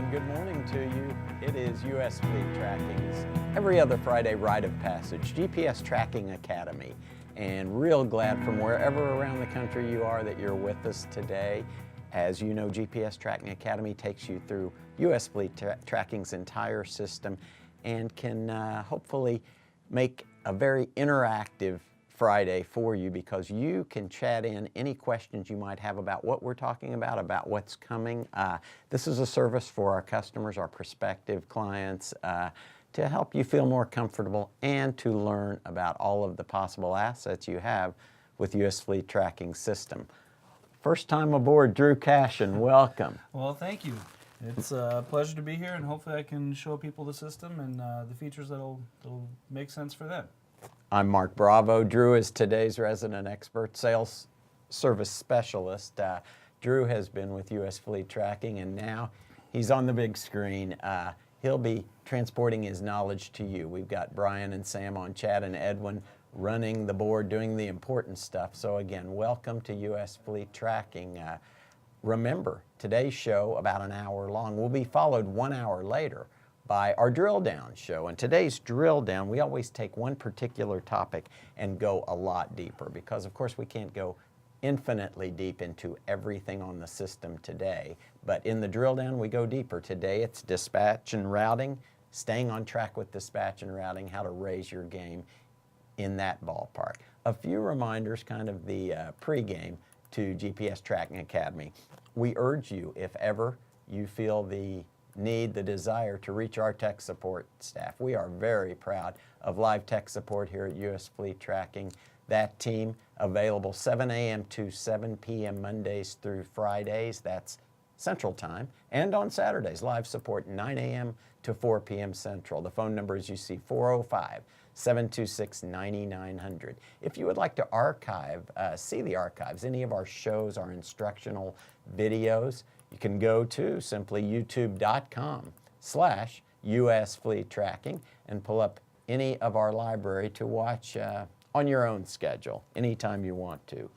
and good morning to you. It is U.S. Fleet Tracking's every other Friday rite of passage, GPS Tracking Academy. And real glad from wherever around the country you are that you're with us today. As you know, GPS Tracking Academy takes you through U.S. Fleet Tracking's entire system and can hopefully make a very interactive Friday for you, because you can chat in any questions you might have about what we're talking about what's coming. This is a service for our customers, our prospective clients, to help you feel more comfortable and to learn about all of the possible assets you have with U.S. Fleet Tracking System. First time aboard, Drew Cashin, welcome. Well, thank you. It's a pleasure to be here, and hopefully I can show people the system and the features that'll make sense for them. I'm Mark Bravo. Drew is today's resident expert, sales service specialist. Drew has been with U.S. Fleet Tracking, and now he's on the big screen. He'll be transporting his knowledge to you. We've got Brian and Sam on chat, and Edwin running the board, doing the important stuff. So again, welcome to U.S. Fleet Tracking. Remember, today's show, about an hour long, will be followed 1 hour later by our drill down show. And today's drill down, we always take one particular topic and go a lot deeper, because of course we can't go infinitely deep into everything on the system today. But in the drill down, we go deeper. Today it's dispatch and routing, staying on track with dispatch and routing, how to raise your game in that ballpark. A few reminders, kind of the pregame to GPS Tracking Academy. We urge you, if ever you feel the need, the desire to reach our tech support staff. We are very proud of live tech support here at U.S. Fleet Tracking. That team available 7 a.m. to 7 p.m. Mondays through Fridays. That's Central Time. And on Saturdays, live support 9 a.m. to 4 p.m. Central. The phone number, as you see, 405-726-9900. If you would like to archive, see the archives, any of our shows, our instructional videos, you can go to simply youtube.com/US Fleet Tracking and pull up any of our library to watch on your own schedule, anytime you want to.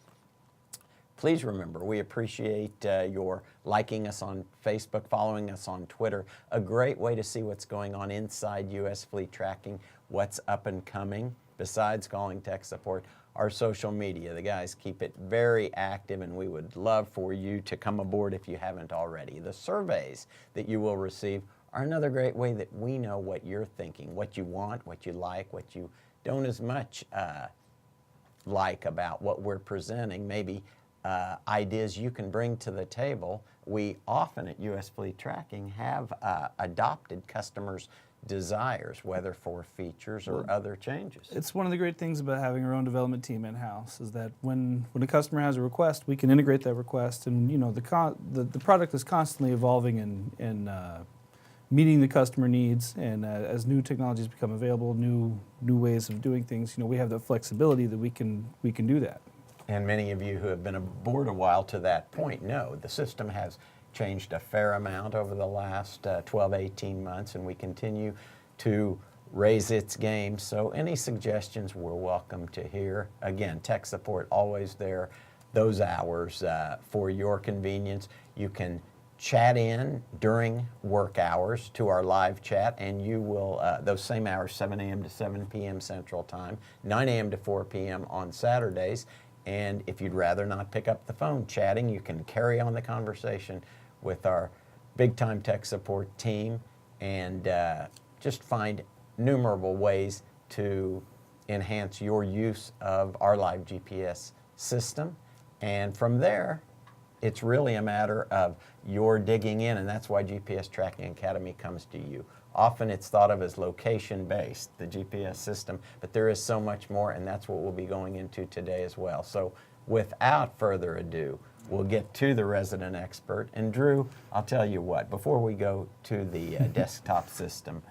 Please remember, we appreciate your liking us on Facebook, following us on Twitter. A great way to see what's going on inside U.S. Fleet Tracking, what's up and coming, besides calling tech support. Our social media, the guys keep it very active, and we would love for you to come aboard if you haven't already. The surveys that you will receive are another great way that we know what you're thinking, what you want, what you like, what you don't as much like about what we're presenting, maybe ideas you can bring to the table. We often at U.S. Fleet Tracking have adopted customers' desires, whether for features or other changes. It's one of the great things about having our own development team in-house, is that when a customer has a request, we can integrate that request, and you know the product is constantly evolving and meeting the customer needs, and as new technologies become available, new ways of doing things, you know, we have the flexibility that we can do that. And many of you who have been aboard a while to that point know the system has changed a fair amount over the last 12, 18 months, and we continue to raise its game. So any suggestions we're welcome to hear. Again, tech support always there, those hours for your convenience. You can chat in during work hours to our live chat, and you will, those same hours, 7 a.m. to 7 p.m. Central Time, 9 a.m. to 4 p.m. on Saturdays. And if you'd rather not pick up the phone chatting, you can carry on the conversation with our big-time tech support team, and just find innumerable ways to enhance your use of our live GPS system. And from there, it's really a matter of your digging in, and that's why GPS Tracking Academy comes to you. Often it's thought of as location-based, the GPS system, but there is so much more, and that's what we'll be going into today as well. So without further ado, we'll get to the resident expert. And Drew, I'll tell you what, before we go to the desktop system,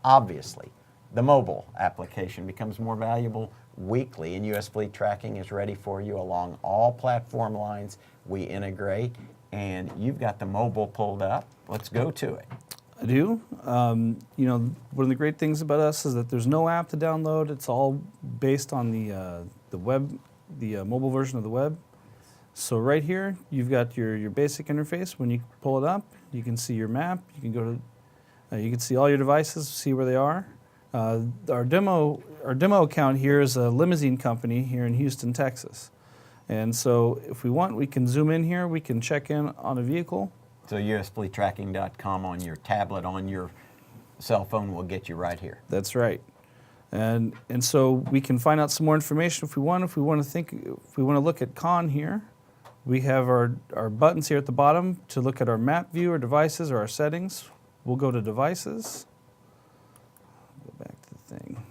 obviously the mobile application becomes more valuable weekly, and U.S. Fleet Tracking is ready for you along all platform lines we integrate. And you've got the mobile pulled up. Let's go to it. I do. You know, one of the great things about us is that there's no app to download. It's all based on the web, the mobile version of the web. So right here, you've got your basic interface. When you pull it up, You can see your map. You can go to, you can see all your devices, see where they are. Our demo account here is a limousine company here in Houston, Texas. And so if we want, we can zoom in here. We can check in on a vehicle. So usfleettracking.com on your tablet, on your cell phone will get you right here. That's right. And so we can find out some more information if we want. If we want to look at Con here, we have our buttons here at the bottom to look at our map view or devices or our settings. We'll go to devices. Go back to the thing.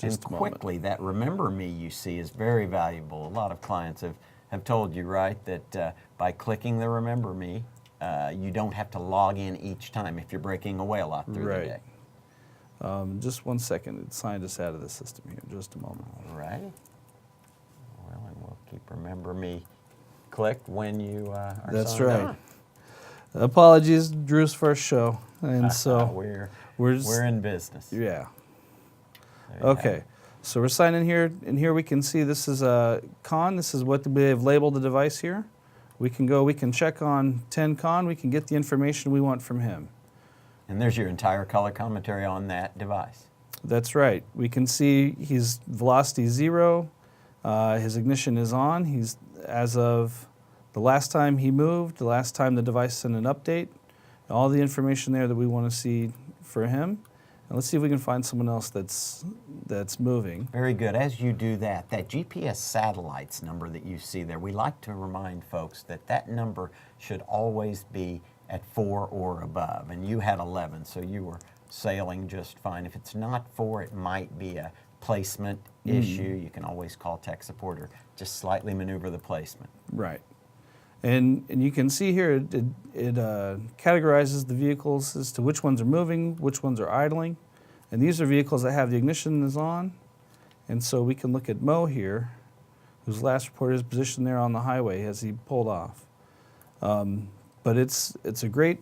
And quickly, that Remember Me you see is very valuable. A lot of clients have told you, right, that by clicking the Remember Me, you don't have to log in each time if you're breaking away a lot through the day. Just 1 second. It signed us out of the system here. Just a moment. All right. Well, and we'll keep Remember Me clicked when you are That's signed right. on. Apologies, Drew's first show, and so we're in business. yeah. There you have Okay, it. so we're signing here, and here we can see this is a Con. This is what we have labeled the device here. We can check on 10 Con. We can get the information we want from him. And there's your entire color commentary on that device. That's right. We can see he's velocity 0. His ignition is on. He's as of the last time he moved, the last time the device sent an update, all the information there that we want to see for him. And let's see if we can find someone else that's moving. Very good. As you do that, that GPS satellites number that you see there, we like to remind folks that that number should always be at 4 or above. And you had 11, so you were sailing just fine. If it's not 4, it might be a placement issue. You can always call tech support or just slightly maneuver the placement. Right. And you can see here it categorizes the vehicles as to which ones are moving, which ones are idling. And these are vehicles that have the ignition is on. And so we can look at Mo here, whose last reported his position there on the highway as he pulled off. But it's a great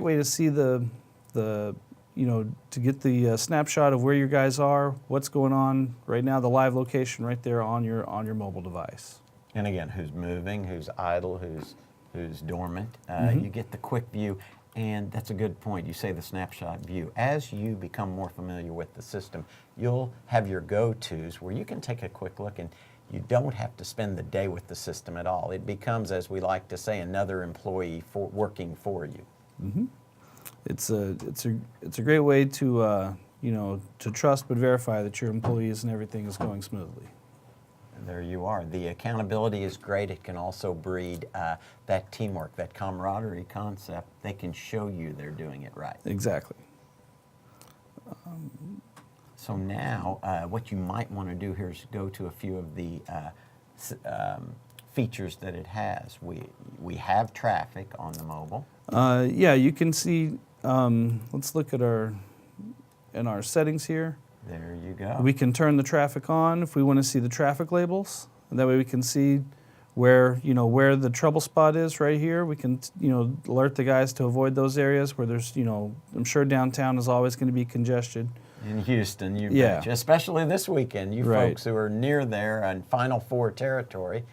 way to see the to get the snapshot of where your guys are, what's going on right now, the live location right there on your mobile device. And again, who's moving, who's idle, who's dormant. You get the quick view, and that's a good point. You say the snapshot view. As you become more familiar with the system, you'll have your go-tos where you can take a quick look, and you don't have to spend the day with the system at all. It becomes, as we like to say, another employee working for you. Mm-hmm. It's a great way to to trust but verify that your employees and everything is going smoothly. There you are. The accountability is great. It can also breed that teamwork, that camaraderie concept. They can show you they're doing it right. Exactly. So now what you might want to do here is go to a few of the features that it has. We have traffic on the mobile. Yeah, you can see, let's look at in our settings here. There you go. We can turn the traffic on if we want to see the traffic labels. And that way we can see where the trouble spot is right here. We can alert the guys to avoid those areas where there's I'm sure downtown is always going to be congested. In Houston, you Yeah. betcha. Especially this weekend. You Right. folks who are near there on Final Four territory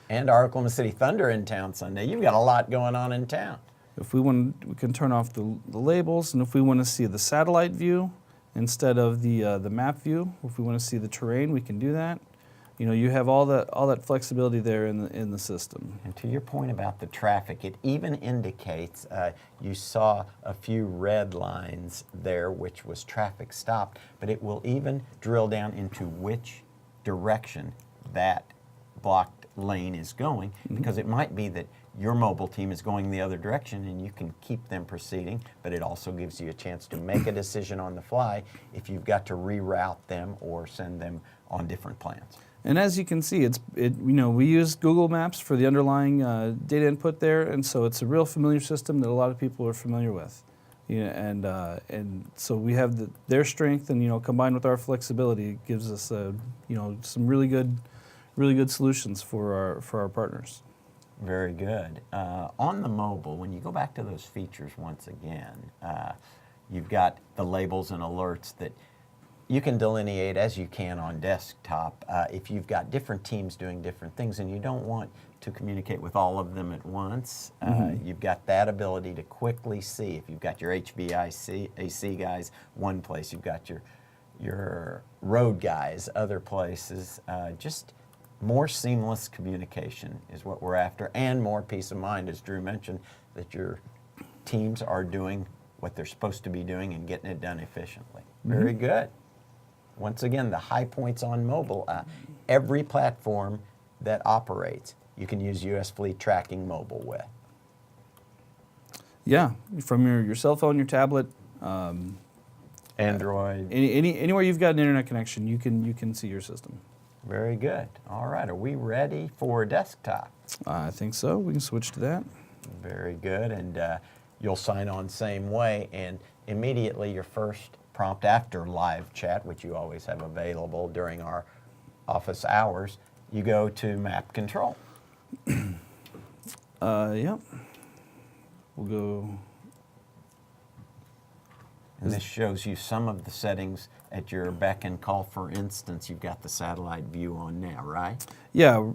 and our Oklahoma City Thunder in town Sunday, you've got a lot going on in town. If we want, we can turn off the labels, and if we want to see the satellite view instead of the map view, if we want to see the terrain, we can do that. You have all that flexibility there in the system. And to your point about the traffic, it even indicates, you saw a few red lines there, which was traffic stopped, but it will even drill down into which direction that blocked lane is going, because it might be that your mobile team is going the other direction and you can keep them proceeding, but it also gives you a chance to make a decision on the fly if you've got to reroute them or send them on different plans. And as you can see, we use Google Maps for the underlying data input there, and so it's a real familiar system that a lot of people are familiar with. And so we have their strength, and combined with our flexibility, it gives us some really good solutions for our partners. Very good. On the mobile, when you go back to those features once again, you've got the labels and alerts that you can delineate, as you can on desktop, if you've got different teams doing different things and you don't want to communicate with all of them at once, you've got that ability to quickly see. If you've got your HVAC AC guys one place, you've got your road guys other places. Just more seamless communication is what we're after, and more peace of mind, as Drew mentioned, that your teams are doing what they're supposed to be doing and getting it done efficiently. Very good. Once again, the high points on mobile. Every platform that operates, you can use US Fleet Tracking Mobile with. Yeah, from your cell phone, your tablet, Android. anywhere you've got an internet connection, you can see your system. Very good. All right, are we ready for desktop? I think so. We can switch to that. Very good, and you'll sign on same way, and immediately your first prompt after live chat, which you always have available during our office hours, you go to map control. Yep. We'll go. And this shows you some of the settings at your beck and call. For instance, you've got the satellite view on now, right? Yeah,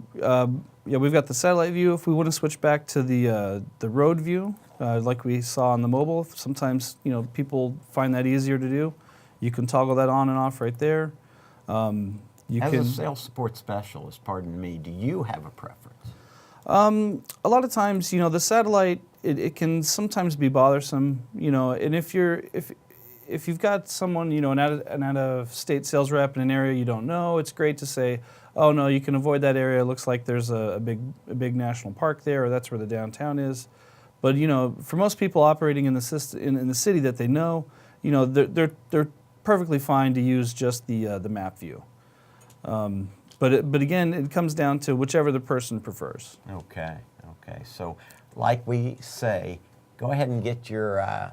we've got the satellite view. If we want to switch back to the road view, like we saw on the mobile, sometimes people find that easier to do. You can toggle that on and off right there. As a sales support specialist, pardon me, do you have a preference? A lot of times, the satellite it can sometimes be bothersome, and if you've got someone, an out-of-state sales rep in an area you don't know, it's great to say, oh no, you can avoid that area. It looks like there's a big national park there, or that's where the downtown is. But for most people operating in the city that they know, they're perfectly fine to use just the map view. But again, it comes down to whichever the person prefers. Okay. So, like we say, go ahead and get your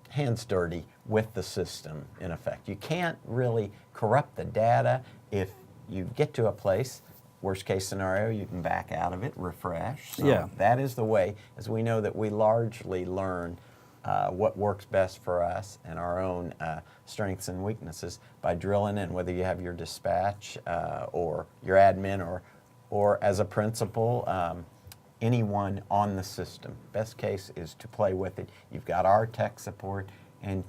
hands dirty with the system, in effect. You can't really corrupt the data. If you get to a place, worst case scenario, you can back out of it, refresh. So that is the way, as we know that we largely learn what works best for us and our own strengths and weaknesses by drilling in, whether you have your dispatch or your admin or as a principal, anyone on the system. Best case is to play with it. You've got our tech support, and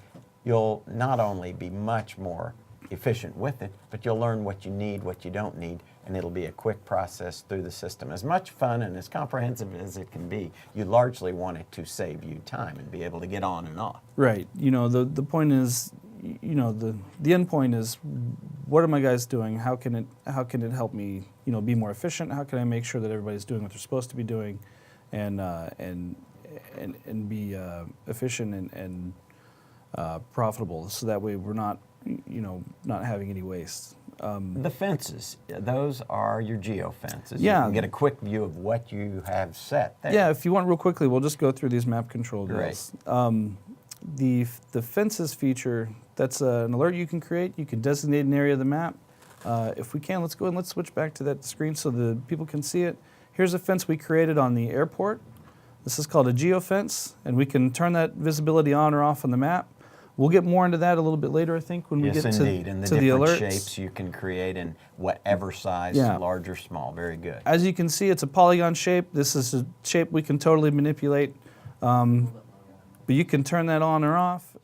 you'll not only be much more efficient with it, but you'll learn what you need, what you don't need, and it'll be a quick process through the system. As much fun and as comprehensive as it can be, you largely want it to save you time and be able to get on and off. Right. The point is, the end point is, what are my guys doing? How can it help me, be more efficient? How can I make sure that everybody's doing what they're supposed to be doing, and be efficient and profitable, so that way we're not having any waste. The fences, those are your geo fences. Yeah. You can get a quick view of what you have set there. Yeah, if you want real quickly, we'll just go through these map control deals. The fences feature, that's an alert you can create. You can designate an area of the map. If we can, let's go and let's switch back to that screen so the people can see it. Here's a fence we created on the airport. This is called a geofence, and we can turn that visibility on or off on the map. We'll get more into that a little bit later, I think, when we get Yes, to indeed, and the the different alerts. shapes you can create in whatever size, large or small. Very good. As you can see, it's a polygon shape. This is a shape we can totally manipulate, but you can turn that on or off.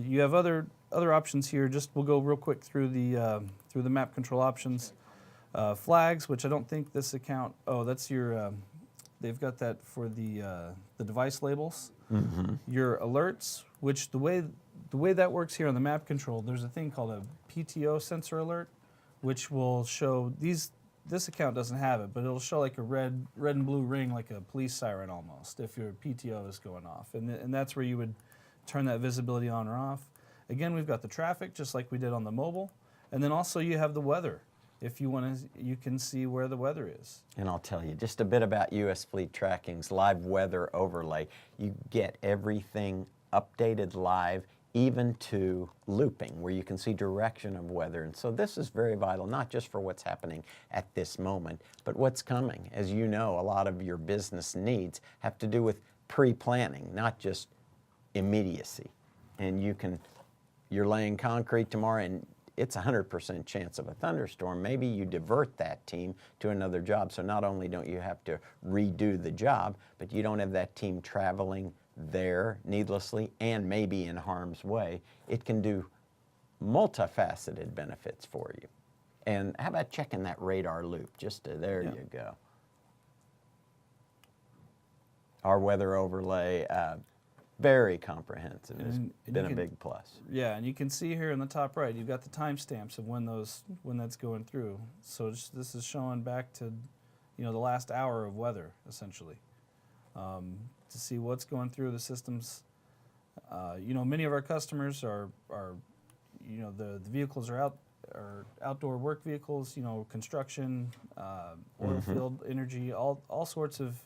You have other options here. We'll go real quick through the map control options. Flags, which I don't think this account. Oh, that's your. They've got that for the device labels. Mm-hmm. Your alerts, which the way that works here on the map control, there's a thing called a PTO sensor alert, which will show these. This account doesn't have it, but it'll show like a red and blue ring, like a police siren almost, if your PTO is going off, and that's where you would turn that visibility on or off. Again, we've got the traffic, just like we did on the mobile, and then also you have the weather. If you want to, you can see where the weather is. And I'll tell you just a bit about US Fleet Tracking's live weather overlay. You get everything updated live, even to looping, where you can see direction of weather. And so this is very vital, not just for what's happening at this moment, but what's coming. As you know, a lot of your business needs have to do with pre-planning, not just immediacy. And you're laying concrete tomorrow, and it's a 100% chance of a thunderstorm, maybe you divert that team to another job. So not only don't you have to redo the job, but you don't have that team traveling there needlessly and maybe in harm's way. It can do multifaceted benefits for you. And how about checking that radar loop? There Yeah. you go. Our weather overlay, very comprehensive. It's And you been a can- big plus. Yeah, and you can see here in the top right, you've got the timestamps of when that's going through. So this is showing back to, the last hour of weather essentially, to see what's going through the systems. Many of our customers are the vehicles are outdoor work vehicles. Construction, oil field, energy, all sorts of.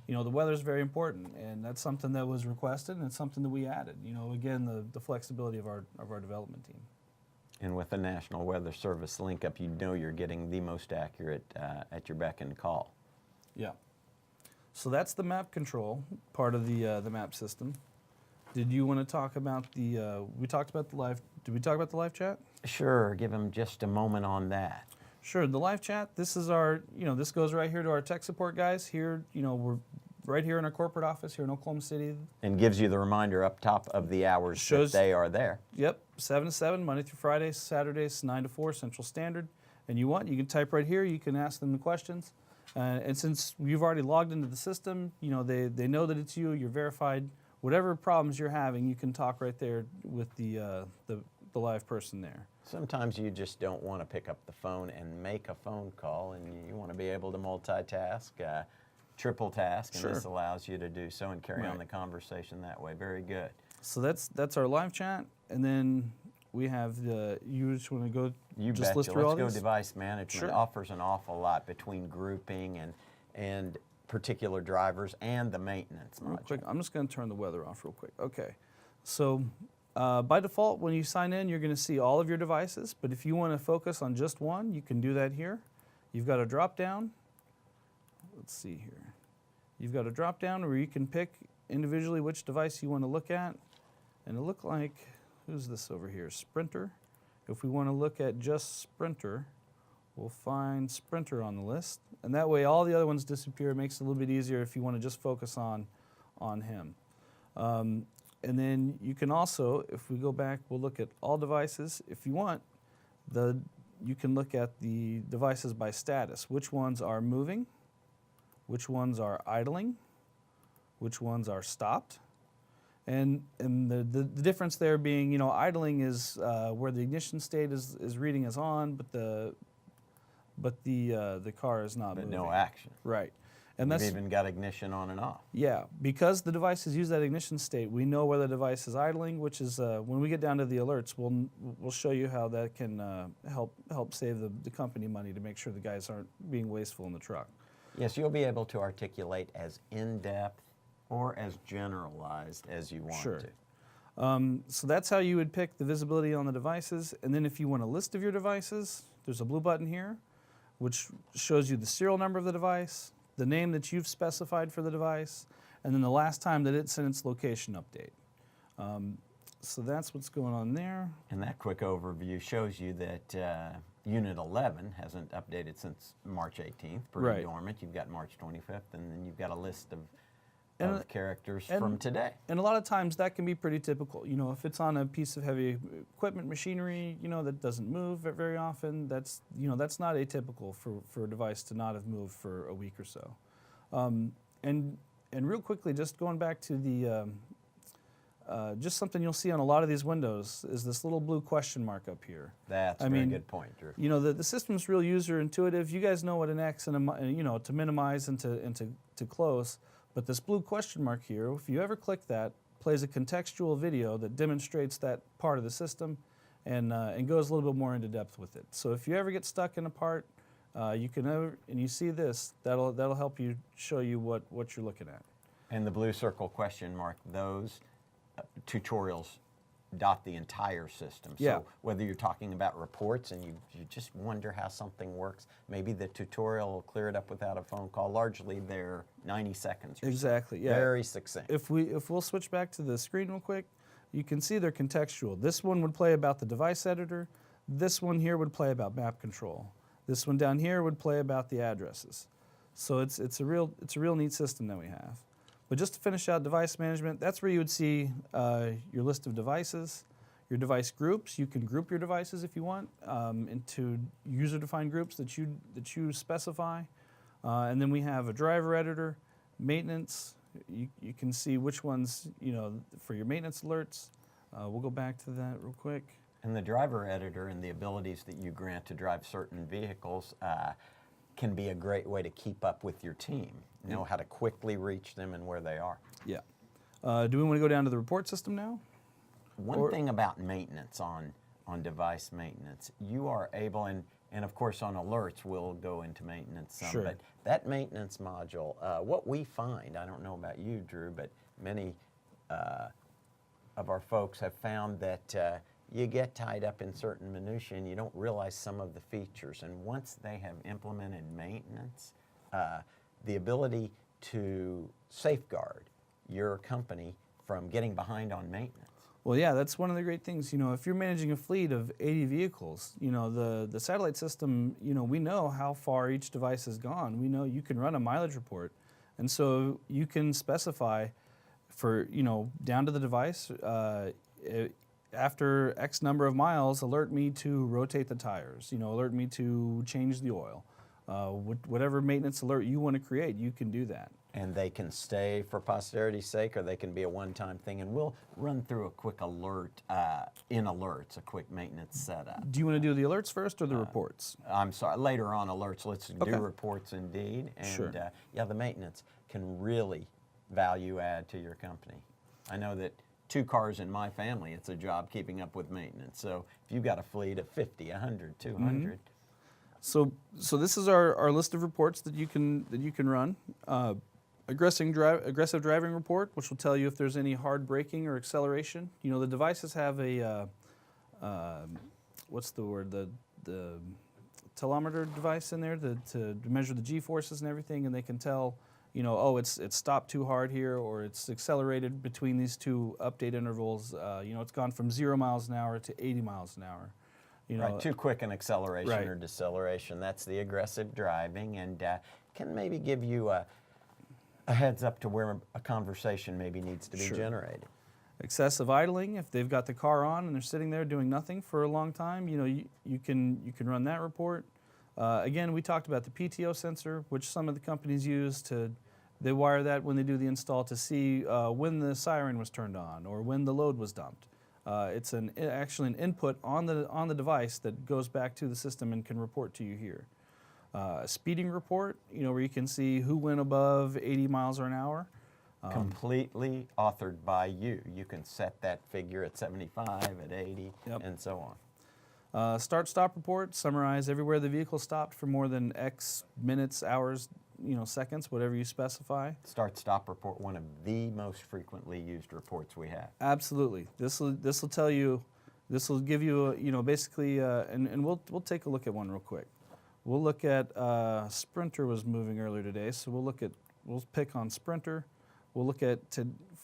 The weather's very important, and that's something that was requested, and it's something that we added. Again, the flexibility of our development team. And with the National Weather Service link up, you know you're getting the most accurate at your beck and call. Yeah. So that's the map control part of the map system. Did you want to talk about we talked about the live? Did we talk about the live chat? Sure, give them just a moment on that. Sure. The live chat. This is our. This goes right here to our tech support guys. Here, we're right here in our corporate office here in Oklahoma City. And gives you the reminder up top of the hours Shows- that they are there. Yep, 7 to 7, Monday through Friday, Saturdays 9 to 4 Central Standard. And you can type right here. You can ask them the questions. And since you've already logged into the system, they know that it's you. You're verified. Whatever problems you're having, you can talk right there with the live person there. Sometimes you just don't want to pick up the phone and make a phone call, and you want to be able to multitask, triple task, and Sure. this allows you to do so and carry on Right. the conversation that way. Very good. So that's our live chat, and then we have you just want to go You just betcha. list through all Let's go these? device management. Sure. Offers an awful lot between grouping and particular drivers and the maintenance Real module. quick, I'm just going to turn the weather off real quick. Okay, so by default, when you sign in, you're going to see all of your devices. But if you want to focus on just one, you can do that here. You've got a drop down. Let's see here. You've got a drop down where you can pick individually which device you want to look at. And it looked like, who's this over here? Sprinter. If we want to look at just Sprinter, we'll find Sprinter on the list. And that way all the other ones disappear. It makes it a little bit easier if you want to just focus on him. And then you can also, if we go back, we'll look at all devices. If you want, you can look at the devices by status. Which ones are moving? Which ones are idling? Which ones are stopped? And the difference there being, idling is where the ignition state is reading as on, but the car is not But moving. no action. Right. And You've that's even got ignition on and off. yeah, because the devices use that ignition state, we know whether the device is idling, which is when we get down to the alerts, we'll show you how that can help save the company money to make sure the guys aren't being wasteful in the truck. Yes, you'll be able to articulate as in-depth or as generalized as you want Sure. to. So that's how you would pick the visibility on the devices. And then if you want a list of your devices, there's a blue button here, which shows you the serial number of the device, the name that you've specified for the device, and then the last time that it sent its location update. So that's what's going on there. And that quick overview shows you that Unit 11 hasn't updated since March 18th, pretty Right. dormant. You've got March 25th, and then you've got a list of And- characters and- from today. And a lot of times that can be pretty typical. If it's on a piece of heavy equipment, machinery, that doesn't move very often, that's not atypical for a device to not have moved for a week or so. And real quickly, just going back to the, just something you'll see on a lot of these windows is this little blue question mark up here. That's I a very mean, good point, Drew. The system's real user intuitive. You guys know what an X and to minimize and to close. But this blue question mark here, if you ever click that, plays a contextual video that demonstrates that part of the system and goes a little bit more into depth with it. So if you ever get stuck in a part, and you see this, that'll help you show you what you're looking at. And the blue circle question mark, those tutorials dot the entire system. Yeah. So whether you're talking about reports and you just wonder how something works, maybe the tutorial will clear it up without a phone call. Largely they're 90 seconds. Or so. Exactly. Yeah. Very succinct. If we'll switch back to the screen real quick, you can see they're contextual. This one would play about the device editor. This one here would play about map control. This one down here would play about the addresses. So it's a real neat system that we have. But just to finish out device management, that's where you would see your list of devices, your device groups. You can group your devices if you want into user-defined groups that you specify. And then we have a driver editor, maintenance. You can see which ones, for your maintenance alerts. We'll go back to that real quick. And the driver editor and the abilities that you grant to drive certain vehicles can be a great way to keep up with your team, know how to quickly reach them and where they are. Yeah. Do we want to go down to the report system now? One thing about maintenance on device maintenance, you are able, and of course on alerts we'll go into maintenance some, Sure. but that maintenance module, what we find, I don't know about you, Drew, but many of our folks have found that you get tied up in certain minutiae and you don't realize some of the features. And once they have implemented maintenance, the ability to safeguard your company from getting behind on maintenance. Well, yeah, that's one of the great things. If you're managing a fleet of 80 vehicles, the satellite system, we know how far each device has gone. We know you can run a mileage report. And so you can specify for, down to the device, after X number of miles, alert me to rotate the tires, alert me to change the oil. Whatever maintenance alert you want to create, you can do that. And they can stay for posterity's sake, or they can be a one-time thing. And we'll run through a quick alert, in alerts, a quick maintenance setup. Do you want to do the alerts first or the reports? I'm sorry, later on alerts, let's Okay. do reports indeed. And Sure. Yeah, the maintenance can really value add to your company. I know that 2 cars in my family, it's a job keeping up with maintenance. So if you've got a fleet of 50, 100, 200, So this is our list of reports that you can run. Aggressive driving report, which will tell you if there's any hard braking or acceleration. The devices have a what's the word, the telemeter device in there to measure the G-forces and everything, and they can tell, it's stopped too hard here, or it's accelerated between these two update intervals. It's gone from 0 miles an hour to 80 miles an hour. right, too quick an acceleration Right. or deceleration. That's the aggressive driving, and can maybe give you a heads up to where a conversation maybe needs to be Sure. generated. Excessive idling, if they've got the car on and they're sitting there doing nothing for a long time, you can run that report. Again, we talked about the PTO sensor, which some of the companies use they wire that when they do the install to see when the siren was turned on or when the load was dumped. It's actually an input on the device that goes back to the system and can report to you here. A speeding report, where you can see who went above 80 miles an hour. Completely authored by you. You can set that figure at 75, at 80, Yep. and so on. Start-stop report, summarize everywhere the vehicle stopped for more than X minutes, hours, seconds, whatever you specify. Start-stop report, one of the most frequently used reports we have. Absolutely. This will tell you, this will give you, basically, and we'll take a look at one real quick. We'll look at Sprinter was moving earlier today, so we'll pick on Sprinter. We'll look at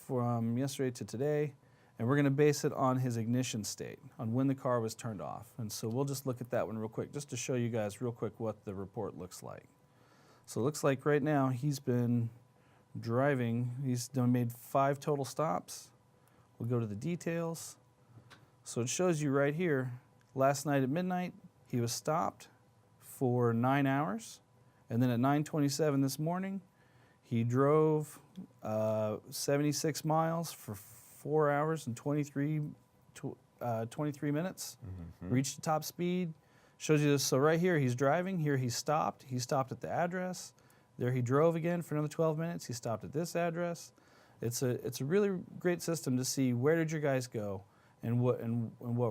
from yesterday to today, and we're going to base it on his ignition state, on when the car was turned off. And so we'll just look at that one real quick, just to show you guys real quick what the report looks like. So it looks like right now he's been driving. He's made 5 total stops. We'll go to the details. So it shows you right here, last night at midnight, he was stopped for 9 hours. And then at 9:27 this morning, he drove 76 miles for 4 hours and 23 minutes. Reached the top speed. Shows you this. So right here, he's driving. Here he stopped. He stopped at the address. There he drove again for another 12 minutes. He stopped at this address. It's a really great system to see where did your guys go and what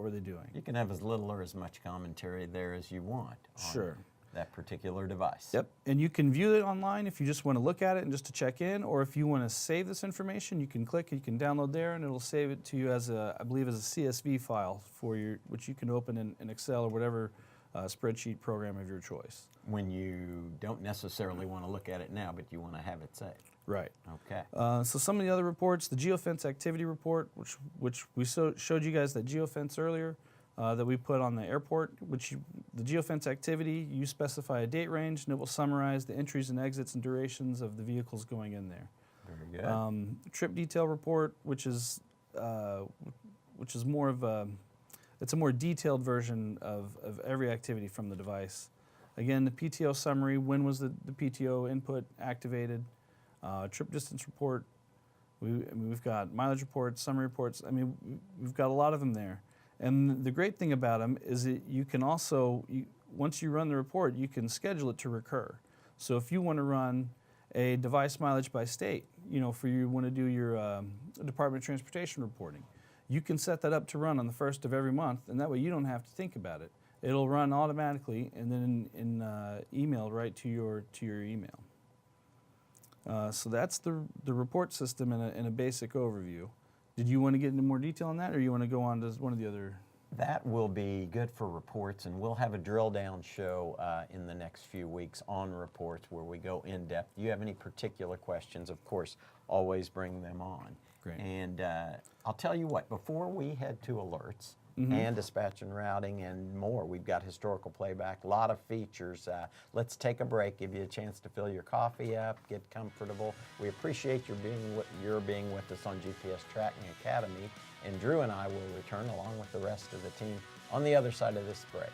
were they doing. You can have as little or as much commentary there as you want on Sure. that particular device. Yep, and you can view it online if you just want to look at it and just to check in, or if you want to save this information, you can click, you can download there, and it'll save it to you as I believe as a CSV file which you can open in Excel or whatever spreadsheet program of your choice. When you don't necessarily want to look at it now, but you want to have it saved. Right. Okay. So some of the other reports, the geofence activity report, which we showed you guys that geofence earlier. that we put on the airport, the geofence activity, you specify a date range, and it will summarize the entries and exits and durations of the vehicles going in there. Very good. Trip detail report, which is more of it's a more detailed version of every activity from the device. Again, the PTO summary, when was the PTO input activated, trip distance report, we've got mileage reports, summary reports. I mean, we've got a lot of them there. And the great thing about them is that you can also, once you run the report, you can schedule it to recur. So if you want to run a device mileage by state, for you want to do your Department of Transportation reporting, you can set that up to run on the first of every month, and that way you don't have to think about it. It'll run automatically and then emailed right to your email. So that's the report system in a basic overview. Did you want to get into more detail on that, or you want to go on to one of the other? That will be good for reports, and we'll have a drill down show in the next few weeks on reports where we go in depth. Do you have any particular questions? Of course, always bring them on. Great. And I'll tell you what, before we head to alerts and dispatch and routing and more, we've got historical playback, a lot of features. Let's take a break, give you a chance to fill your coffee up, get comfortable. We appreciate your being with us on GPS Tracking Academy, and Drew and I will return along with the rest of the team on the other side of this break.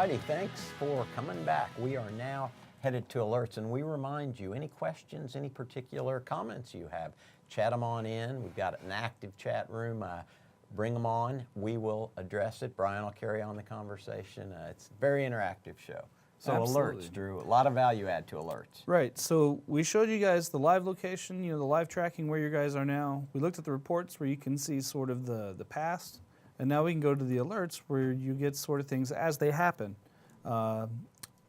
righty, thanks for coming back. We are now headed to alerts, and we remind you, any questions, any particular comments you have, chat them on in. We've got an active chat room. Bring them on. We will address it. Brian will carry on the conversation. It's a very interactive show. So Absolutely. alerts, Drew, a lot of value add to alerts. Right, so we showed you guys the live location, the live tracking where you guys are now. We looked at the reports where you can see sort of the past, and now we can go to the alerts where you get sort of things as they happen.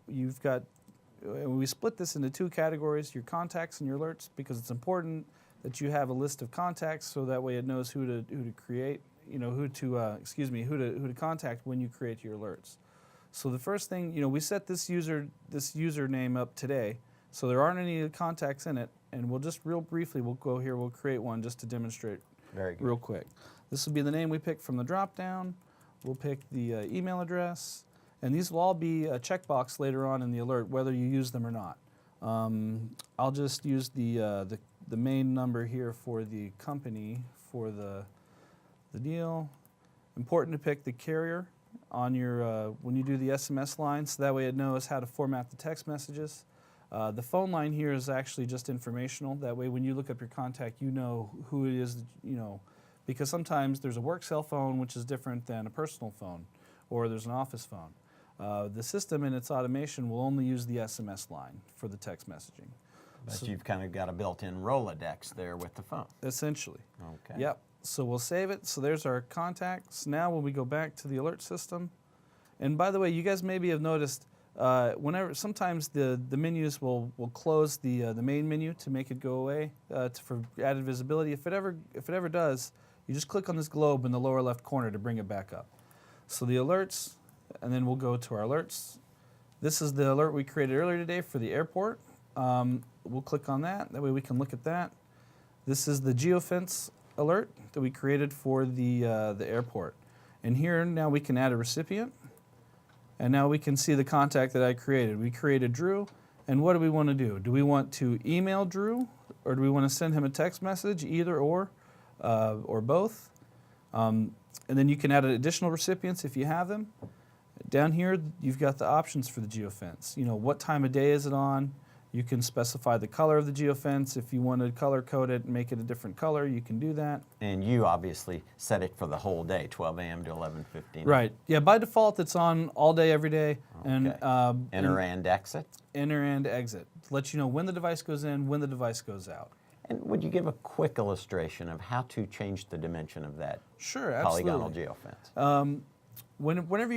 We split this into two categories, your contacts and your alerts, because it's important that you have a list of contacts so that way it knows who to create, who to contact when you create your alerts. So the first thing, we set this username up today, so there aren't any contacts in it, and we'll just real briefly, we'll go here, we'll create one just to demonstrate Very good. real quick. This will be the name we pick from the drop-down. We'll pick the email address, and these will all be a checkbox later on in the alert, whether you use them or not. I'll just use the main number here for the company for the deal. Important to pick the carrier on your when you do the SMS line, so that way it knows how to format the text messages. The phone line here is actually just informational. That way when you look up your contact, you know who it is, because sometimes there's a work cell phone which is different than a personal phone, or there's an office phone. The system in its automation will only use the SMS line for the text messaging. But you've kind of got a built-in Rolodex there with the phone. Essentially. Okay. Yep. So we'll save it. So there's our contacts. Now when we go back to the alert system, and by the way, you guys maybe have noticed sometimes the menus will close the main menu to make it go away for added visibility. If it ever does, you just click on this globe in the lower left corner to bring it back up. So the alerts, and then we'll go to our alerts. This is the alert we created earlier today for the airport. We'll click on that. That way we can look at that. This is the geofence alert that we created for the airport. And here now we can add a recipient. And now we can see the contact that I created. We created Drew. And what do we want to do? Do we want to email Drew, or do we want to send him a text message, either or both? And then you can add additional recipients if you have them. Down here, you've got the options for the geofence. What time of day is it on? You can specify the color of the geofence. If you want to color code it and make it a different color, you can do that. And you obviously set it for the whole day, 12 a.m. to 11:15. Right. Yeah, by default, it's on all day, every day. Okay. And Enter and exit. enter and exit. Let you know when the device goes in, when the device goes out. And would you give a quick illustration of how to change the dimension of that Sure, absolutely. polygonal geofence? Whenever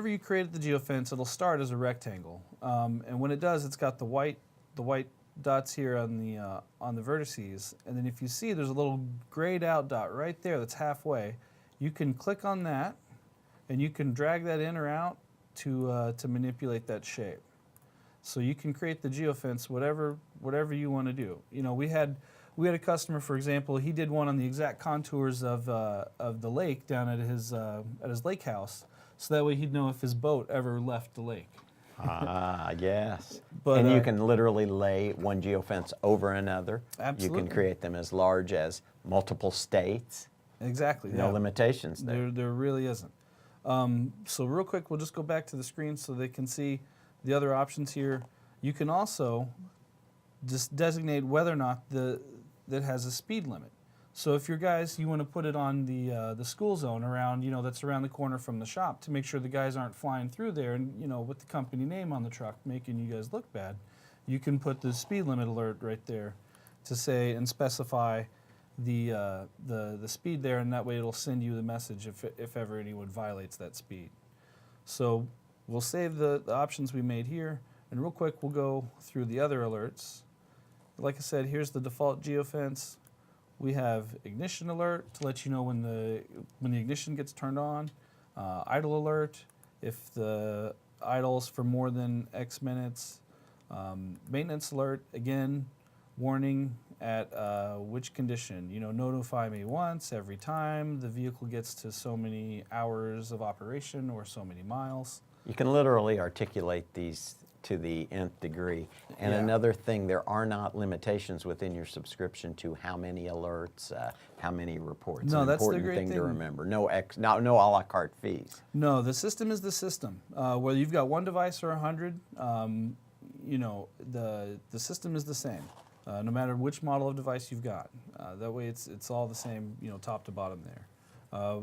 you create the geofence, it'll start as a rectangle, and when it does, it's got the white dots here on the vertices, and then if you see, there's a little grayed out dot right there that's halfway. You can click on that, and you can drag that in or out to manipulate that shape. So you can create the geofence whatever you want to do. We had a customer, for example, he did one on the exact contours of the lake down at his lake house, so that way he'd know if his boat ever left the lake. Yes. But, and you can literally lay one geofence over another. Absolutely. You can create them as large as multiple states. Exactly. No yeah. limitations there. There really isn't. So real quick, we'll just go back to the screen so they can see the other options here. You can also just designate whether or not that has a speed limit. So if you want to put it on the school zone around, that's around the corner from the shop, to make sure the guys aren't flying through there and, with the company name on the truck making you guys look bad, you can put the speed limit alert right there to say and specify the speed there, and that way it'll send you the message if ever anyone violates that speed. So we'll save the options we made here, and real quick we'll go through the other alerts. Like I said, here's the default geofence. We have ignition alert to let you know when the ignition gets turned on. Idle alert if the idles for more than X minutes. Maintenance alert, again, warning at which condition. Notify me once every time the vehicle gets to so many hours of operation or so many miles. You can literally articulate these to the nth degree. And Yeah. another thing, there are not limitations within your subscription to how many alerts, how many reports. No, An that's the important great thing to thing. remember. No no a la carte fees. No, the system is the system. Whether you've got one device or 100, the system is the same, no matter which model of device you've got. That way, it's all the same, top to bottom there.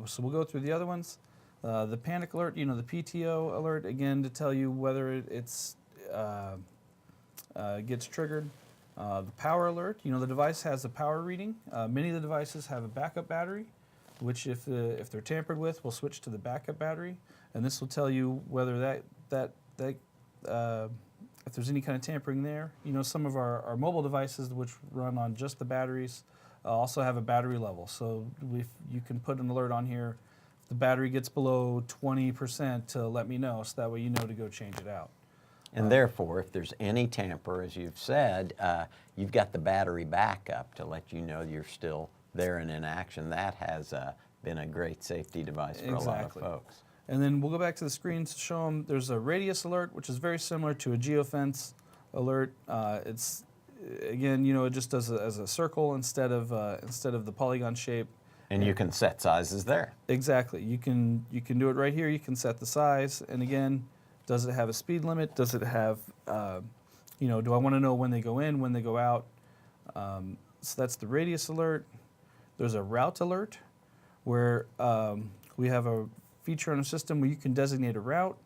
So we'll go through the other ones. The panic alert, the PTO alert, again, to tell you whether it's gets triggered. The power alert, the device has a power reading. Many of the devices have a backup battery, which if they're tampered with, will switch to the backup battery, and this will tell you whether if there's any kind of tampering there. Some of our mobile devices, which run on just the batteries, also have a battery level. So you can put an alert on here if the battery gets below 20% to let me know, so that way you know to go change it out. And therefore, if there's any tamper, as you've said, you've got the battery backup to let you know you're still there and in action. That has been a great safety device for a lot of Exactly. folks. And then we'll go back to the screen to show them there's a radius alert, which is very similar to a geofence alert. It's again, it just does as a circle instead of the polygon shape. And you can set sizes there. Exactly. You can do it right here. You can set the size, and again, does it have a speed limit? Does it have, do I want to know when they go in, when they go out? So that's the radius alert. There's a route alert, where we have a feature on a system where you can designate a route,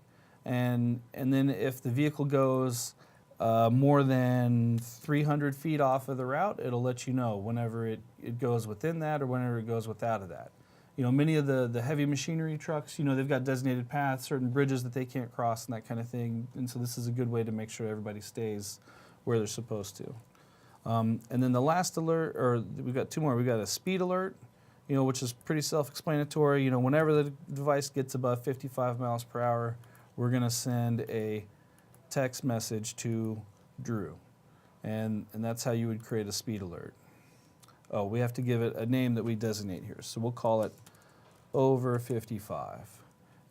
and then if the vehicle goes more than 300 feet off of the route, it'll let you know whenever it goes within that or whenever it goes without of that. Many of the heavy machinery trucks, they've got designated paths, certain bridges that they can't cross and that kind of thing. And so this is a good way to make sure everybody stays where they're supposed to. And then the last alert, or we've got two more. We've got a speed alert, which is pretty self-explanatory. Whenever the device gets above 55 miles per hour, we're going to send a text message to Drew. And that's how you would create a speed alert. Oh, we have to give it a name that we designate here. So we'll call it over 55.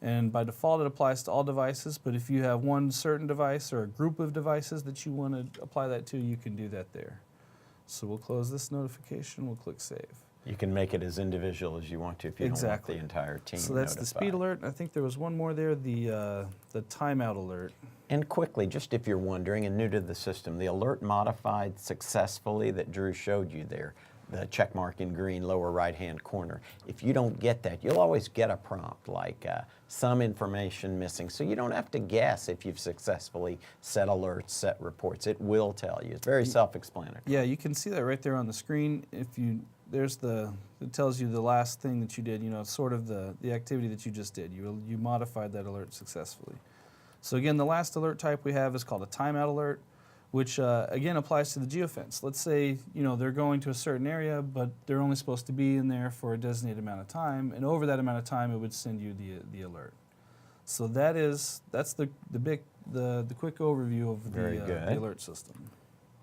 And by default, it applies to all devices, but if you have one certain device or a group of devices that you want to apply that to, you can do that there. So we'll close this notification, we'll click save. You can make it as individual as you want to if you Exactly. don't want the entire team So that's the notified. speed alert. I think there was one more there, the timeout alert. And quickly, just if you're wondering and new to the system, the alert modified successfully that Drew showed you there, the check mark in green lower right-hand corner. If you don't get that, you'll always get a prompt like some information missing. So you don't have to guess if you've successfully set alerts, set reports. It will tell you. It's very self-explanatory. Yeah, you can see that right there on the screen. It tells you the last thing that you did, sort of the activity that you just did. You modified that alert successfully. So again, the last alert type we have is called a timeout alert, which again applies to the geofence. Let's say they're going to a certain area, but they're only supposed to be in there for a designated amount of time, and over that amount of time, it would send you the alert. So that's the quick overview of the alert system.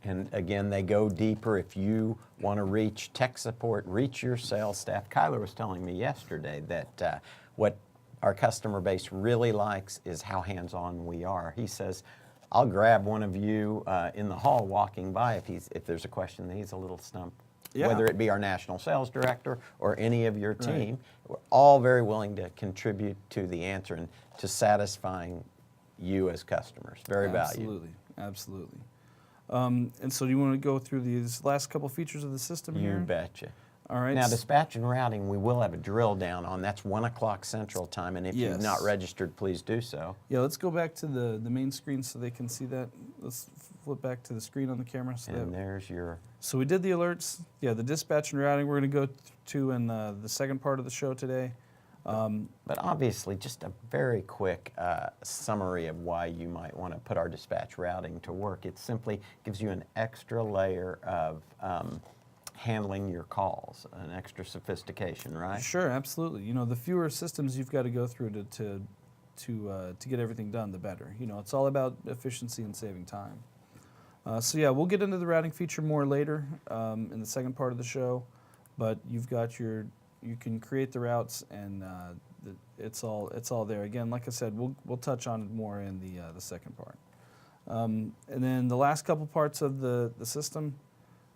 And again, they go deeper. If you want to reach tech support, reach your sales staff. Kyler was telling me yesterday that what our customer base really likes is how hands-on we are. He says, I'll grab one of you in the hall walking by if there's a question that he's a little stumped. Yeah. Whether it be our national sales director or any of your team, we're all very willing to contribute to the answer and to satisfying you as customers. Very valuable. Absolutely. And so do you want to go through these last couple features of the system here? You betcha. All right. Now, dispatch and routing, we will have a drill down on. That's 1 o'clock Central Time, and if you've not registered, please do so. Yeah, let's go back to the main screen so they can see that. Let's flip back to the screen on the camera. And there's your... So we did the alerts. Yeah, the dispatch and routing we're going to go to in the second part of the show today. But obviously, just a very quick summary of why you might want to put our dispatch routing to work. It simply gives you an extra layer of handling your calls, an extra sophistication, right? Sure, absolutely. The fewer systems you've got to go through to get everything done, the better. It's all about efficiency and saving time. So yeah, we'll get into the routing feature more later in the second part of the show, but you can create the routes and it's all there. Again, like I said, we'll touch on it more in the second part. And then the last couple parts of the system,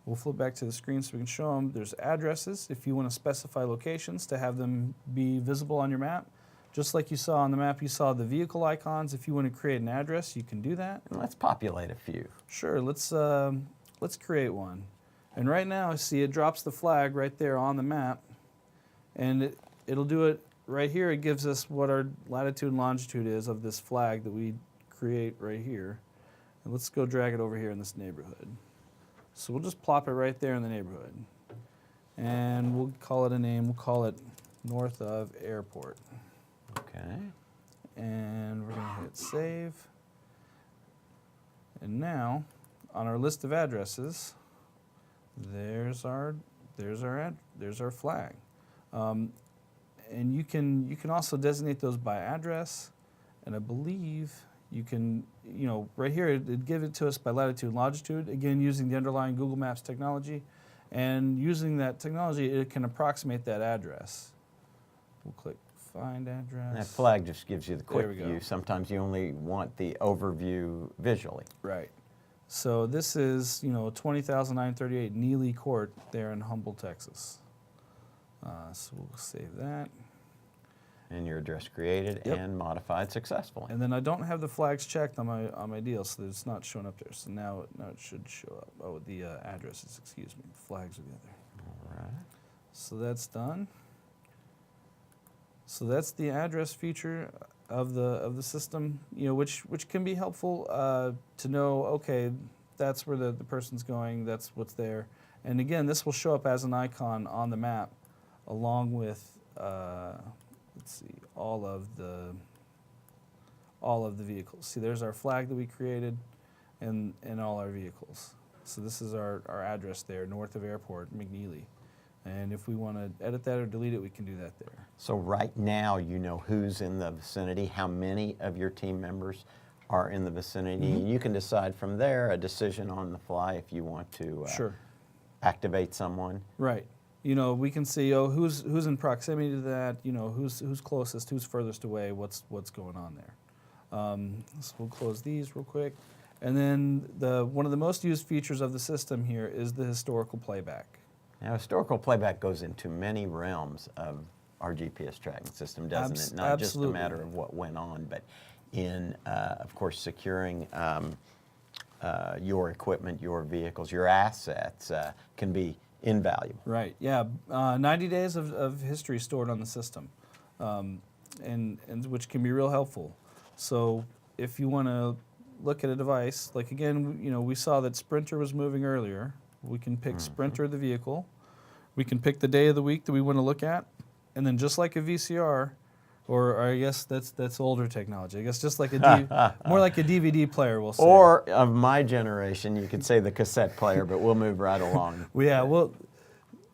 we'll flip back to the screen so we can show them. There's addresses if you want to specify locations to have them be visible on your map. Just like you saw on the map, you saw the vehicle icons. If you want to create an address, you can do that. And let's populate a few. Sure, let's create one. And right now, see, it drops the flag right there on the map, and it'll do it right here. It gives us what our latitude and longitude is of this flag that we create right here. And let's go drag it over here in this neighborhood. So we'll just plop it right there in the neighborhood. And we'll call it a name. We'll call it North of Airport. Okay. And we're going to hit save. And now, on our list of addresses, there's our flag. And you can also designate those by address, and I believe you can, right here it'd give it to us by latitude and longitude, again using the underlying Google Maps technology, and using that technology it can approximate that address. We'll click find address. And that flag just gives you the quick There we go. view. Sometimes you only want the overview visually. Right. So this is 20,938 Neely Court there in Humble, Texas. So we'll save that. And your address created Yep. and modified successfully. And then I don't have the flags checked on my deal, so it's not showing up there. So now it should show up. Oh, the addresses, excuse me. The flags are the other. All right. So that's done. So that's the address feature of the system, which can be helpful to know. Okay, that's where the person's going. That's what's there. And again, this will show up as an icon on the map, along with let's see, all of the vehicles. See, there's our flag that we created, and all our vehicles. So this is our address there, North of Airport, McNeely. And if we want to edit that or delete it, we can do that there. So right now you know who's in the vicinity, how many of your team members are in the vicinity, and you can decide from there a decision on the fly if you want to Sure. activate someone. Right. We can see who's in proximity to that. Who's closest, who's furthest away. What's going on there. So we'll close these real quick, and then one of the most used features of the system here is the historical playback. Now, historical playback goes into many realms of our GPS tracking system, doesn't it? Not just a Absolutely. matter of what went on, but in, of course, securing your equipment, your vehicles, your assets can be invaluable. Right. Yeah. 90 days of history stored on the system, and which can be real helpful. So if you want to look at a device, like again, we saw that Sprinter was moving earlier. We can pick Sprinter, the vehicle. We can pick the day of the week that we want to look at, and then just like a VCR, or I guess that's older technology. I guess just like more like a DVD player, we'll say. Or of my generation, you could say the cassette player, but we'll move right along. Well,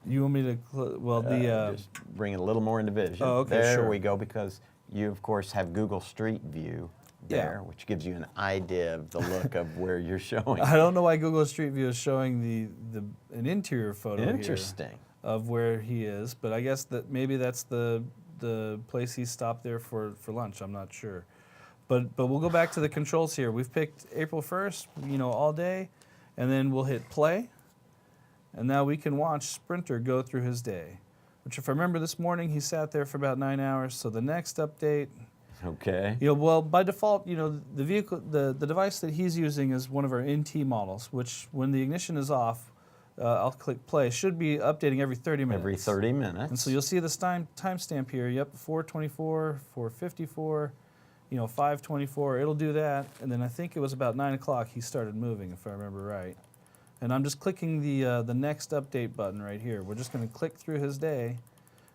you want me to? Just bring it a little more into vision. Oh, okay, there sure. we go, because you, of course, have Google Street View there, Yeah. which gives you an idea of the look of where you're showing. I don't know why Google Street View is showing an interior photo Interesting. here of where he is, but I guess that maybe that's the place he stopped there for lunch. I'm not sure, but we'll go back to the controls here. We've picked April 1st, all day, and then we'll hit play, and now we can watch Sprinter go through his day. Which, if I remember this morning, he sat there for about 9 hours. So the next update. Okay. Well, by default, the vehicle, the device that he's using is one of our NT models, which when the ignition is off, I'll click play, should be updating every 30 minutes. Every 30 minutes. And so you'll see this timestamp here. Yep, 4:24, 4:54, 5:24. It'll do that, and then I think it was about 9 o'clock he started moving, if I remember right. And I'm just clicking the next update button right here. We're just going to click through his day,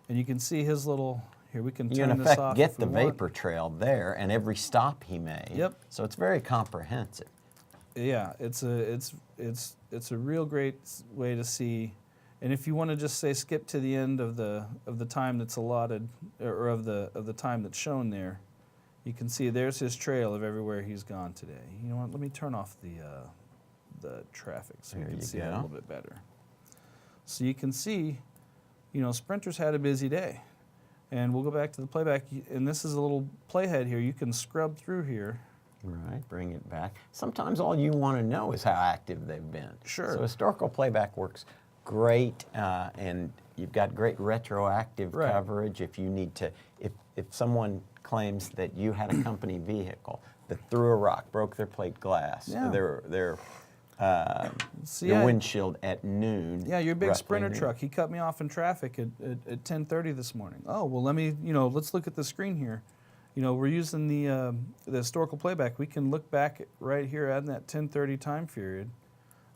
and you can see his little. Here, we can You, turn in this effect, off get if the we want. vapor trail there and every stop he made. Yep. So it's very comprehensive. Yeah, it's a real great way to see. And if you want to just say skip to the end of the time that's allotted, or of the time that's shown there, you can see there's his trail of everywhere he's gone today. You know what? Let me turn off the traffic so you There can you see that a go. little bit better. So you can see, Sprinter's had a busy day. And we'll go back to the playback, and this is a little playhead here. You can scrub through here Right, bring it back. Sometimes all you want to know is how active they've been. Sure. So historical playback works great, and you've got great retroactive Right. coverage if you need to. If someone claims that you had a company vehicle that threw a rock, broke their plate glass, Yeah. their See, your yeah, windshield at noon. yeah, your big roughly Sprinter noon. truck. He cut me off in traffic at 10:30 this morning. Oh well, let me let's look at the screen here. We're using the historical playback. We can look back right here at that 10:30 time period.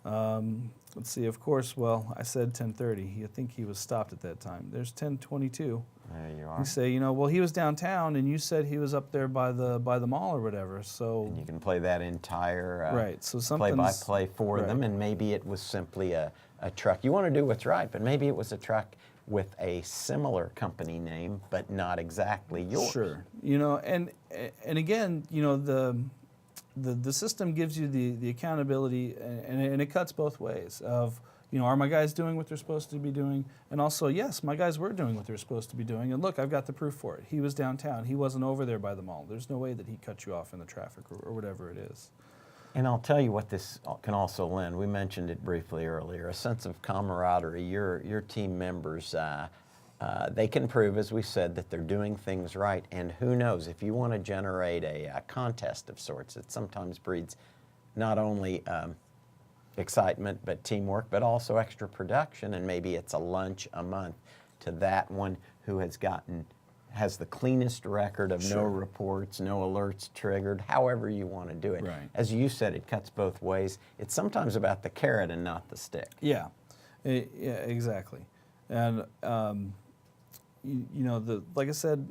Let's see. Of course, well, I said 10:30. I think he was stopped at that time. There's 10:22. There you are. You say, well, he was downtown, and you said he was up there by the mall or whatever. So And you can play that entire right. So something's play-by-play for right. them, and maybe it was simply a truck. You want to do what's right, but maybe it was a truck with a similar company name, but not exactly yours. Sure. And again, the system gives you the accountability, and it cuts both ways of, are my guys doing what they're supposed to be doing? And also, yes, my guys were doing what they're supposed to be doing. And look, I've got the proof for it. He was downtown. He wasn't over there by the mall. There's no way that he cut you off in the traffic or whatever it is. And I'll tell you what this can also lend. We mentioned it briefly earlier, a sense of camaraderie. Your team members, they can prove, as we said, that they're doing things right. And who knows, if you want to generate a contest of sorts, it sometimes breeds not only excitement, but teamwork, but also extra production. And maybe it's a lunch a month to that one who has the cleanest record of no Sure. reports, no alerts triggered, however you want to do it. Right. As you said, it cuts both ways. It's sometimes about the carrot and not the stick. Yeah, yeah, exactly. And like I said,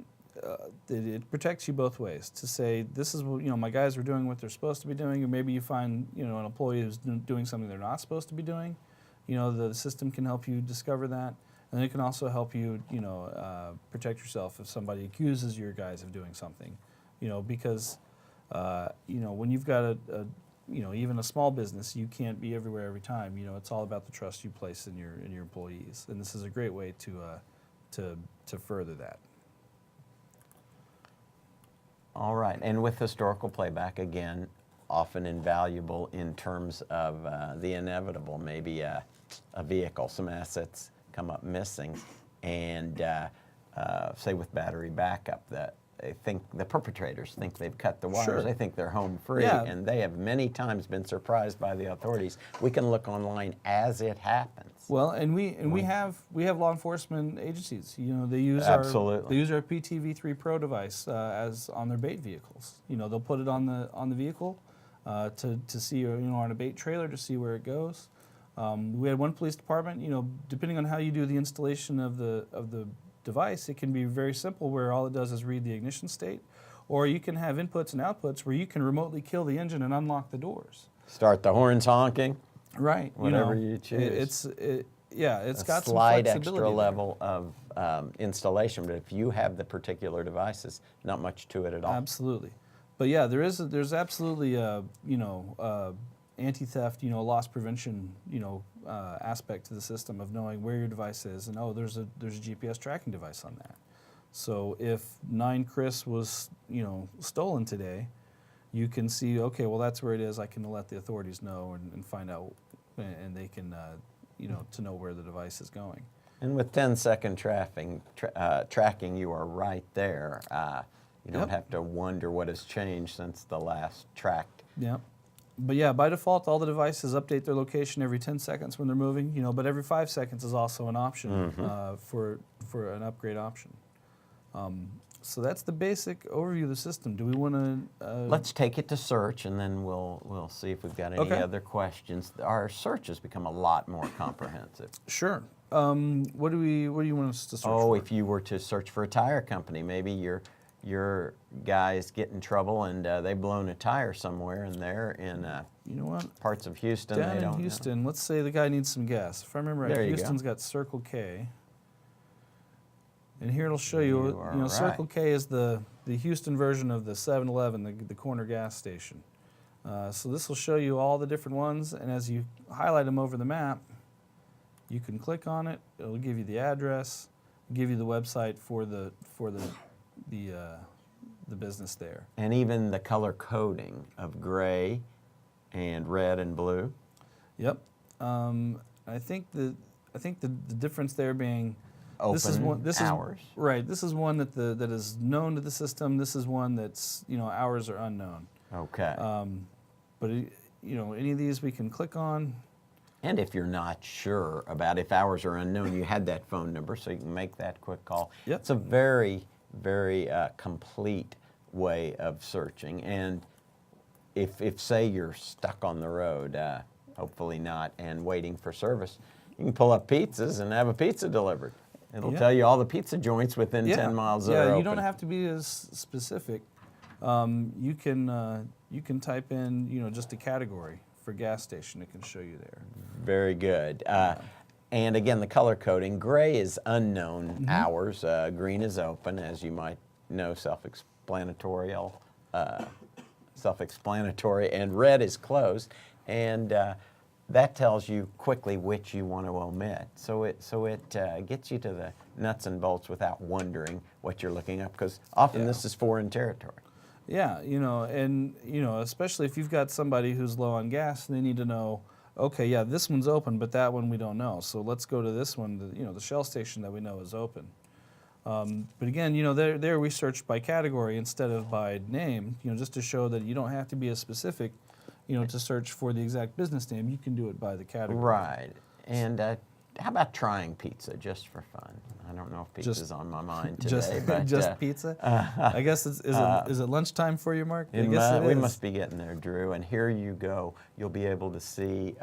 it protects you both ways. To say this is my guys are doing what they're supposed to be doing, or maybe you find an employee who's doing something they're not supposed to be doing. The system can help you discover that, and it can also help you protect yourself if somebody accuses your guys of doing something. Because when you've got even a small business, you can't be everywhere every time. It's all about the trust you place in your employees, and this is a great way to further that. All right, and with historical playback, again, often invaluable in terms of the inevitable, maybe a vehicle, some assets come up missing, and say with battery backup, the perpetrators think they've cut the wires. Sure. They think they're home free, Yeah. and they have many times been surprised by the authorities. We can look online as it happens. Well, and we have law enforcement agencies. They use Absolutely. our PTV3 Pro device as on their bait vehicles. They'll put it on the vehicle to see, on a bait trailer to see where it goes. We had one police department. Depending on how you do the installation of the device, it can be very simple, where all it does is read the ignition state, or you can have inputs and outputs where you can remotely kill the engine and unlock the doors. Start the horns honking. Right. Whatever you choose. It's got some slight flexibility extra there. level of installation, but if you have the particular devices, not much to it at all. Absolutely. But yeah, there's absolutely anti-theft, loss prevention, aspect to the system of knowing where your device is, and there's a GPS tracking device on that. So if 9 Chris was stolen today, you can see, okay, well, that's where it is. I can let the authorities know and find out, and they can to know where the device is going. And with 10-second tracking, you are right there. You don't Yep. have to wonder what has changed since the last tracked. Yeah. But yeah, by default, all the devices update their location every 10 seconds when they're moving, but every 5 seconds is also an option for an upgrade option. So that's the basic overview of the system. Do we want to? Let's take it to search, and then we'll see if we've got any Okay. other questions. Our search has become a lot more comprehensive. Sure. What do you want us to search for? If you were to search for a tire company, maybe your guys get in trouble and they've blown a tire somewhere, and they're in You know what? parts of Houston Down they in don't know. Houston, let's say the guy needs some gas. If I remember right, There you go. Houston's got Circle K. And here it'll show you, You are Circle right. K is the Houston version of the 7-Eleven, the corner gas station. So this will show you all the different ones, and as you highlight them over the map, you can click on it. It'll give you the address, give you the website for the the business there. And even the color coding of gray and red and blue. Yep. I think the difference there being this is Open one hours. right. This is one that is known to the system. This is one that's hours are unknown. Okay. But any of these we can click on. And if you're not sure about if hours are unknown, you had that phone number, so you can make that quick call. Yep. It's a very, very complete way of searching. And if say you're stuck on the road, hopefully not, and waiting for service, you can pull up pizzas and have a pizza delivered. It'll Yeah. tell you all the pizza joints within 10 miles that are Yeah, you open. don't have to be as specific. You can type in just a category for gas station. It can show you there. Very good. And again, the color coding, gray is unknown hours, green is open, as you might know, self-explanatory, and red is closed. And that tells you quickly which you want to omit. So it gets you to the nuts and bolts without wondering what you're looking up, because often this is foreign territory. Yeah, and especially if you've got somebody who's low on gas, they need to know, okay, yeah, this one's open, but that one we don't know. So let's go to this one, the Shell station that we know is open. But again, they're researched by category instead of by name, just to show that you don't have to be as specific, to search for the exact business name. You can do it by the category. Right. And how about trying pizza just for fun? I don't know if pizza's on my mind today, but just pizza. I guess is it lunchtime for you, Mark? I guess it we is. must be getting there, Drew. And here you go. You'll be able to see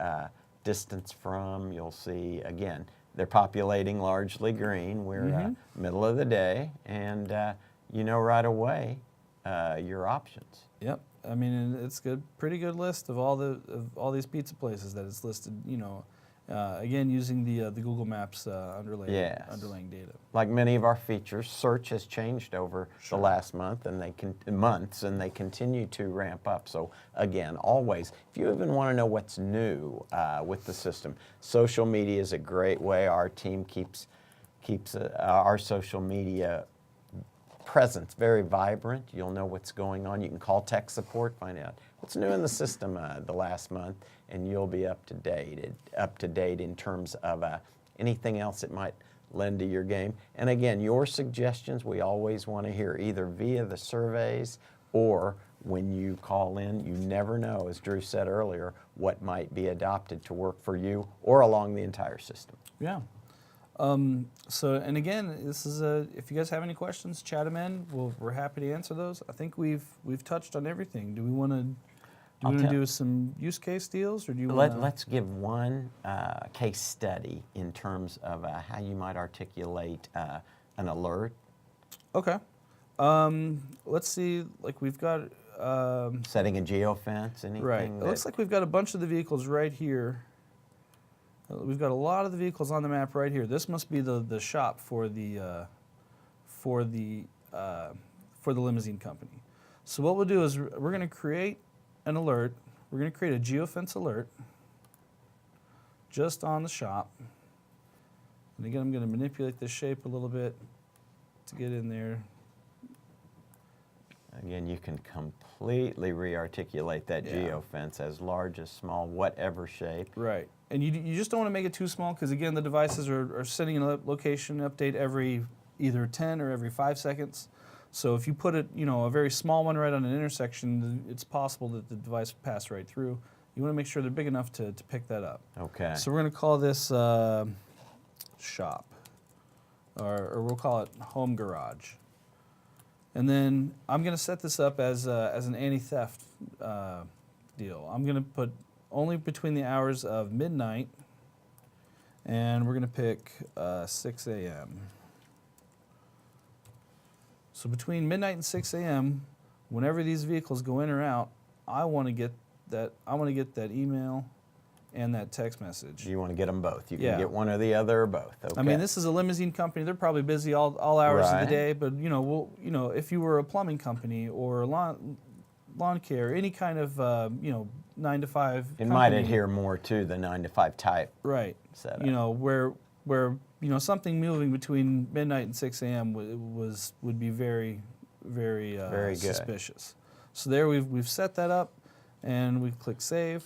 distance from. You'll see again. They're populating largely green. We're middle of the day, and right away your options. Yep. I mean, it's a pretty good list of all these pizza places that it's listed. Again, using the Google Maps underlying data. Like many of our features, search has changed over the last months, and they continue to ramp up. So again, always, if you even want to know what's new with the system, social media is a great way. Our team keeps our social media presence very vibrant. You'll know what's going on. You can call tech support, find out what's new in the system the last month, and you'll be up to date in terms of anything else that might lend to your game. And again, your suggestions we always want to hear, either via the surveys or when you call in. You never know, as Drew said earlier, what might be adopted to work for you or along the entire system. Yeah. And again, this is if you guys have any questions, chat them in. We're happy to answer those. I think we've touched on everything. Do we want to do some use case deals, or do you want? Let's give one case study in terms of how you might articulate an alert. Okay. Let's see. Like we've got Setting a geofence. Anything. right. It looks like we've got a bunch of the vehicles right here. We've got a lot of the vehicles on the map right here. This must be the shop for the limousine company. So what we'll do is we're going to create an alert. We're going to create a geofence alert just on the shop. And again, I'm going to manipulate this shape a little bit to get in there. Again, you can completely re-articulate that geofence as large as small, whatever shape. Right. And you just don't want to make it too small, because again, the devices are sending a location update every either 10 or every 5 seconds. So if you put it, a very small one right on an intersection, it's possible that the device will pass right through. You want to make sure they're big enough to pick that up. Okay. So we're going to call this shop, or we'll call it home garage. And then I'm going to set this up as an anti-theft deal. I'm going to put only between the hours of midnight, and we're going to pick 6 a.m. So between midnight and 6 a.m., whenever these vehicles go in or out, I want to get that email and that text message. You want to get them both. You can get one or the other or both. Okay. I mean, this is a limousine company. They're probably busy all hours of the day. But if you were a plumbing company or a lawn care, any kind of 9 to 5. It might adhere more to the 9 to 5 type. Right. Setup. Where something moving between midnight and 6 a.m. would be very, very, Very good. suspicious. So there we've set that up, and we click save,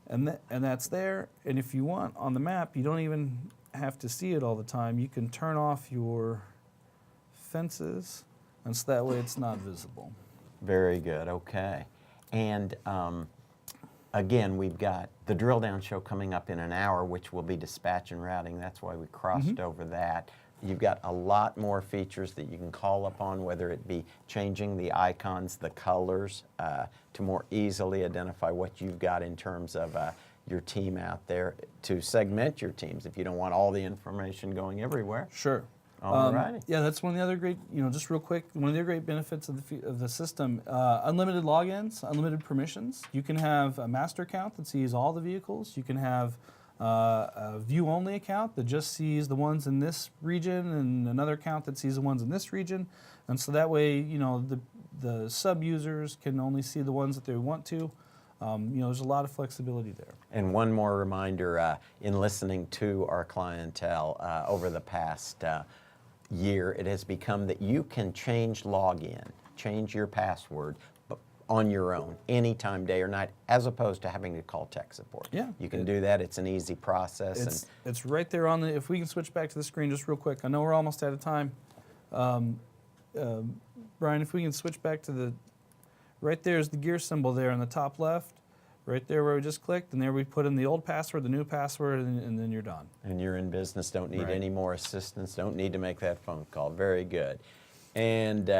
and that's there. And if you want on the map, you don't even have to see it all the time. You can turn off your fences, and so that way it's not visible. Very good. Okay. And again, we've got the drill down show coming up in an hour, which will be dispatch and routing. That's why we crossed over that. You've got a lot more features that you can call upon, whether it be changing the icons, the colors, to more easily identify what you've got in terms of your team out there, to segment your teams if you don't want all the information going everywhere. Sure. All righty. Yeah, that's one of the other great, just real quick, one of the other great benefits of the system, unlimited logins, unlimited permissions. You can have a master account that sees all the vehicles. You can have a view-only account that just sees the ones in this region, and another account that sees the ones in this region. And so that way, the sub-users can only see the ones that they want to. There's a lot of flexibility there. And one more reminder, in listening to our clientele over the past year, it has become that you can change login, change your password on your own, anytime, day or night, as opposed to having to call tech support. Yeah. You can do that. It's an easy process. It's right there on the, if we can switch back to the screen just real quick. I know we're almost out of time. Brian, if we can switch back to right there's the gear symbol there on the top left, right there where we just clicked, and there we put in the old password, the new password, and then you're done. And you're in business, don't need Right. any more assistance, don't need to make that phone call. Very good. And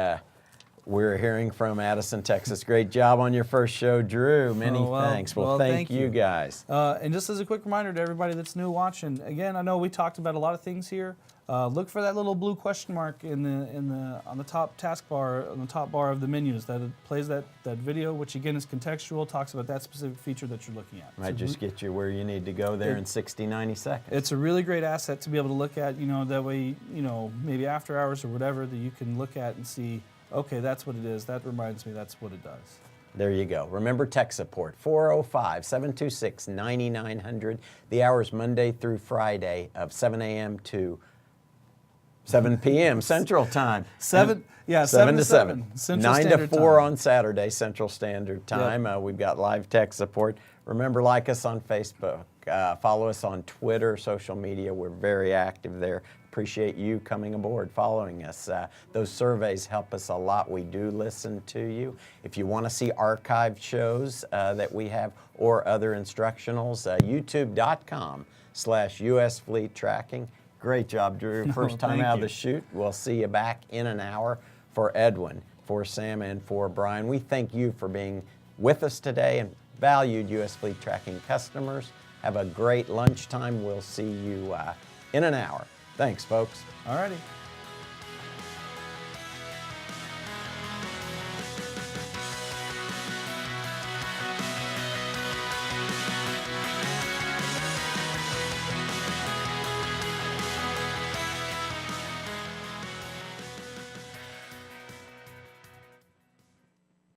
we're hearing from Addison, Texas. Great job on your first show, Drew. Many thanks. Well, thank you guys. And just as a quick reminder to everybody that's new watching, again, I know we talked about a lot of things here. Look for that little blue question mark on the top taskbar, on the top bar of the menus. That it plays that video, which again is contextual, talks about that specific feature that you're looking at. Might just get you where you need to go there in 60, 90 seconds. It's a really great asset to be able to look at, that way, maybe after hours or whatever, that you can look at and see, okay, that's what it is. That reminds me, that's what it does. There you go. Remember tech support, 405-726-9900. The hours Monday through Friday of 7 a.m. to 7 p.m. Central Time. 7 to 7. Central 9 to Standard 4 Time. on Saturday, Central Standard Time. We've got live tech support. Remember, like us on Facebook. Follow us on Twitter, social media. We're very active there. Appreciate you coming aboard, following us. Those surveys help us a lot. We do listen to you. If you want to see archived shows that we have or other instructionals, youtube.com/US Fleet Tracking. Great job, Drew. First time Thank out of you. the chute. We'll see you back in an hour. For Edwin, for Sam, and for Brian, we thank you for being with us today, and valued US Fleet Tracking customers. Have a great lunchtime. We'll see you in an hour. Thanks, folks. All righty.